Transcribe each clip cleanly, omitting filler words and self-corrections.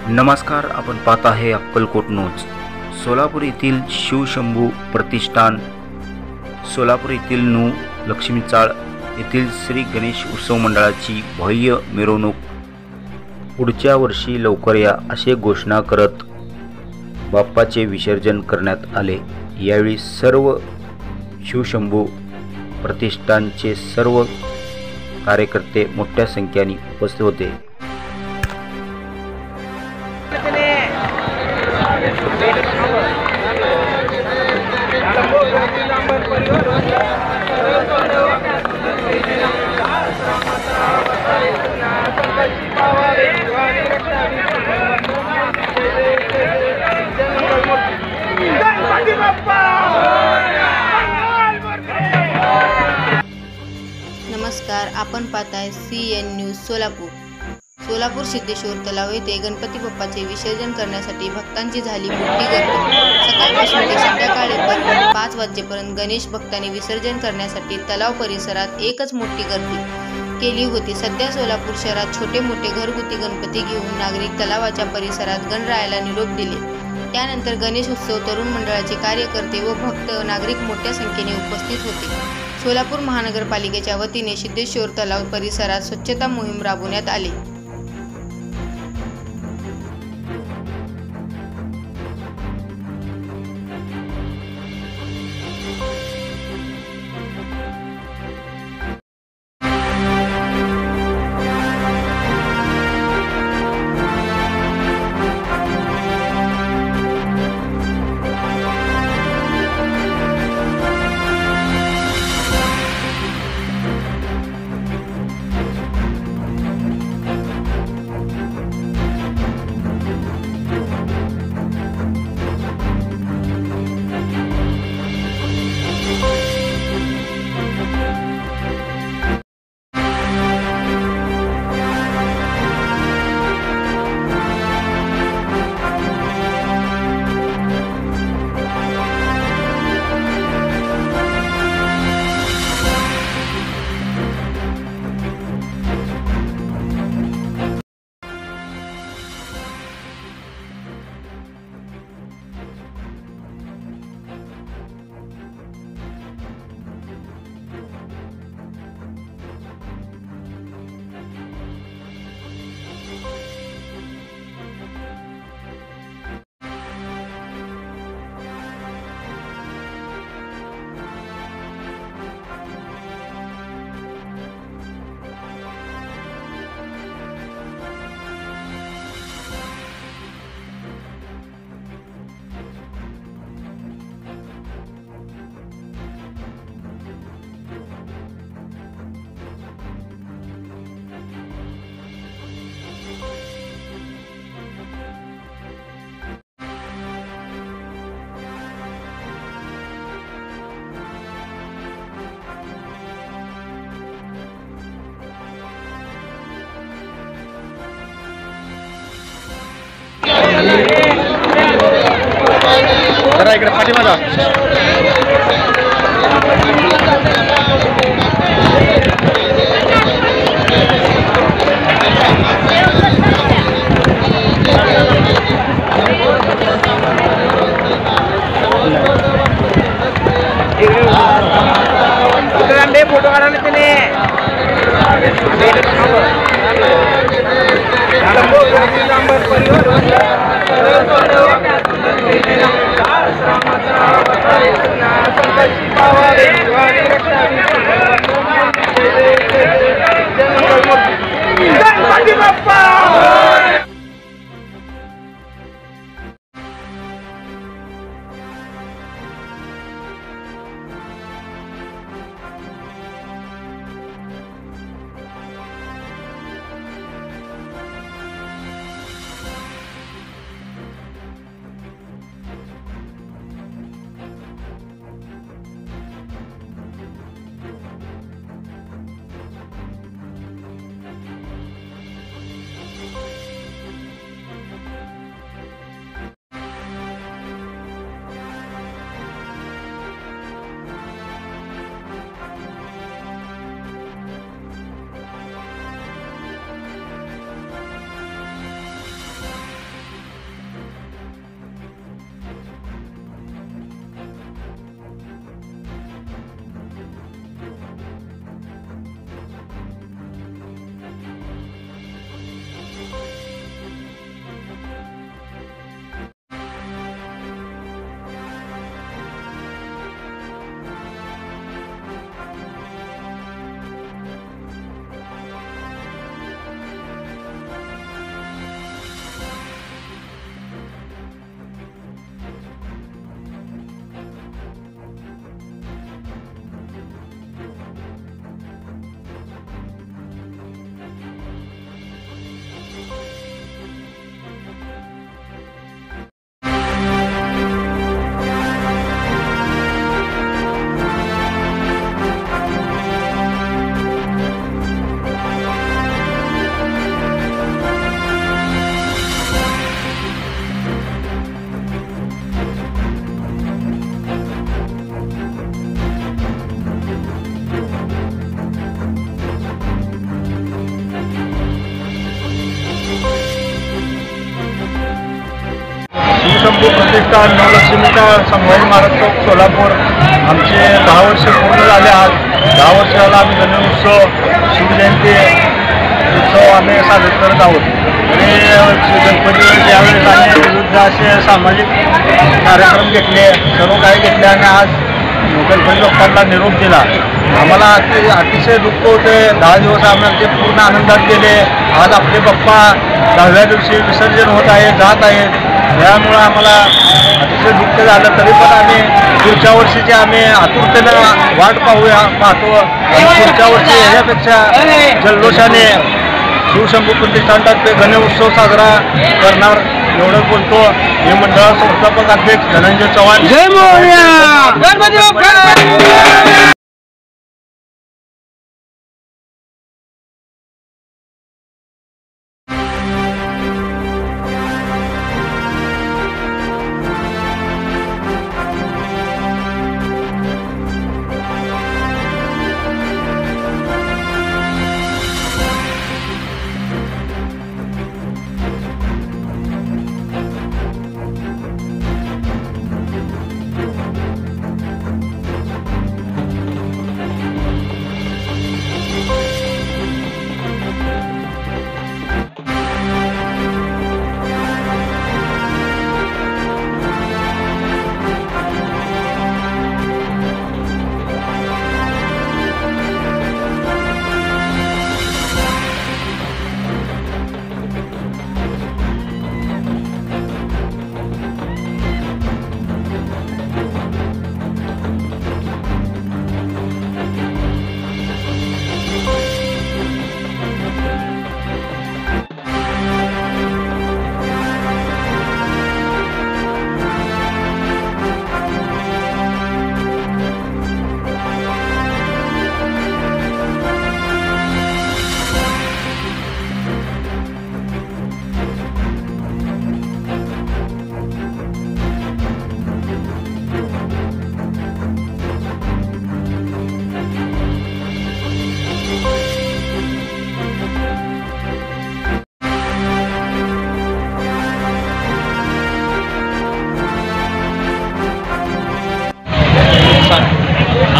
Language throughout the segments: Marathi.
नमस्कार, आपण पाहत आहे अक्कलकोट न्यूज। सोलापूर येथील शिवशंभू प्रतिष्ठान, सोलापूर येथील नू लक्ष्मीचाळ येथील श्री गणेश उत्सव मंडळाची भव्य मिरवणूक पुढच्या वर्षी लवकर या असे घोषणा करत बाप्पाचे विसर्जन करण्यात आले। यावेळी सर्व शिवशंभू प्रतिष्ठानचे सर्व कार्यकर्ते मोठ्या संख्येने उपस्थित होते। नमस्कार, आपण पाहताय CN न्यूज सोलापूर। सोलापूर सिद्धेश्वर तलाव येथे गणपती बाप्पाचे विसर्जन करण्यासाठी भक्तांची झाली मोठी गर्दी। सकाळपासून ते संध्याकाळपर्यंत 5 वाजेपर्यंत गणेश भक्तांनी विसर्जन करण्यासाठी तलाव परिसरात एकच मोठी गर्दी केली होती। सध्या सोलापूर शहरात छोटे मोठे घरगुती गणपती घेऊन नागरिक तलावाच्या परिसरात गणरायाला निरोप दिले। त्यानंतर गणेश उत्सव तरुण मंडळाचे कार्यकर्ते व भक्त नागरिक मोठ्या संख्येने उपस्थित होते। सोलापूर महानगरपालिकेच्या वतीने सिद्धेश्वर तलाव परिसरात स्वच्छता मोहीम राबवण्यात आली। जरा इकडे पाठीमागा फोटो काढायला त्याने प्रतिष्ठान नवलक्ष्मीचा संभाजी महाराज चौक सोलापूर आमचे 10 वर्ष पूर्ण झाले. आज 10 वर्षाला आम्ही गणेशोत्सव शिवजयंती उत्सव आम्ही साजरे करत आहोत. आणि गणपती यावेळेस आम्ही विविध असे सामाजिक कार्यक्रम घेतले, सर्व काही घेतले आणि आज गणपती बाप्पांना निरोप दिला. आम्हाला अतिशय दुःख होते. 10 दिवस आम्ही आमचे पूर्ण आनंदात गेले. आज आपले बाप्पा 10व्या दिवशी विसर्जन होत आहे, जात आहेत. यामुळं आम्हाला अतिशय दुःख झालं. तरी पण आम्ही पुढच्या वर्षीची आम्ही आतुरतेनं वाट पाहतो. पुढच्या वर्षी याच्यापेक्षा जल्लोषाने शिवशंभू प्रतिष्ठानतर्फे गणेशोत्सव साजरा करणार एवढं बोलतो. हे मंडळाचे संस्थापक अध्यक्ष धनंजय चव्हाण. जय मोरया. गणपती बाप्पा.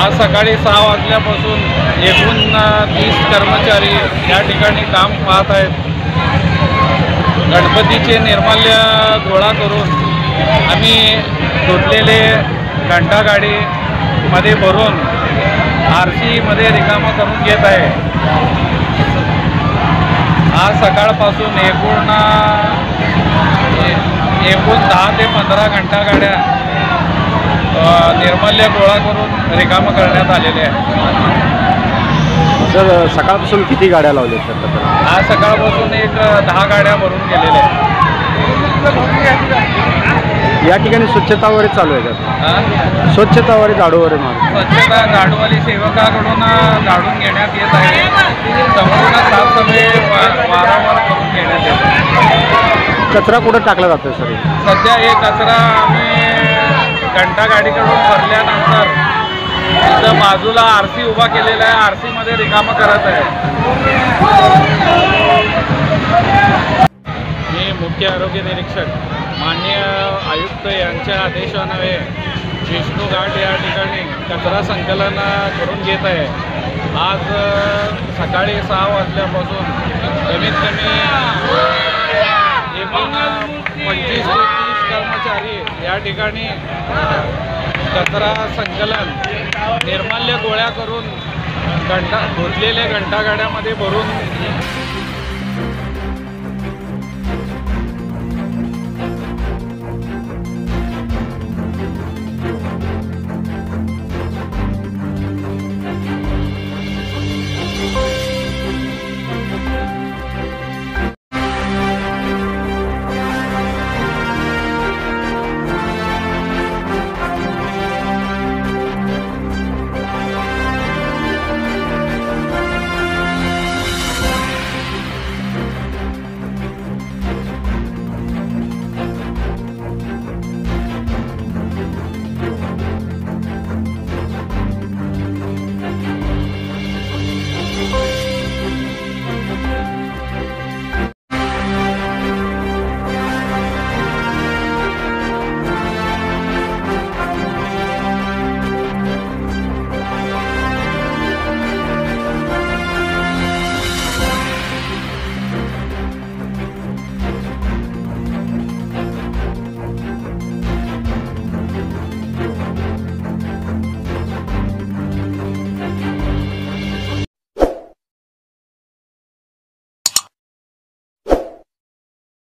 आज सकाळी 6 वाजल्यापासून एकूण 30 कर्मचारी या ठिकाणी काम पाहत आहेत. गणपतीचे निर्माल्य गोळा करून आम्ही धुतलेले घंटागाडीमध्ये भरून आरसीमध्ये रिकामा करून घेत आहे. आज सकाळपासून एकूण 10 ते 15 घंटागाड्या निर्माल्य गोळा करून रिकामं करण्यात आलेले आहे. सर सकाळपासून किती गाड्या लावल्या सर? आज सकाळपासून एक 10 गाड्या भरून गेलेल्या आहेत. या ठिकाणी स्वच्छता वगैरे चालू आहे का? स्वच्छता वगैरे झाडू वगैरे स्वच्छता झाडूवाली सेवकाकडून झाडून घेण्यात येत आहे. संपूर्ण साफसफाई वारंवार करून घेण्यात येत आहे. कचरा कुठं टाकला जातो सर? सध्या हे कचरा आम्ही घंटागाडीकडून भरल्यानंतर इथं बाजूला आरसी उभा केलेला आहे. आरसीमध्ये रिकामं करत आहे. मी मुख्य आरोग्य निरीक्षक माननीय आयुक्त यांच्या आदेशान्वये विष्णू घाट या ठिकाणी कचरा संकलन करून घेत आहे. आज सकाळी 6 वाजल्यापासून कमीत कमी एकूण 25 ते 30 कर्मचारी या ठिकाणी कचरा संकलन निर्माल्य गोळा करून धुतलेल्या घंटागाड्यामध्ये भरून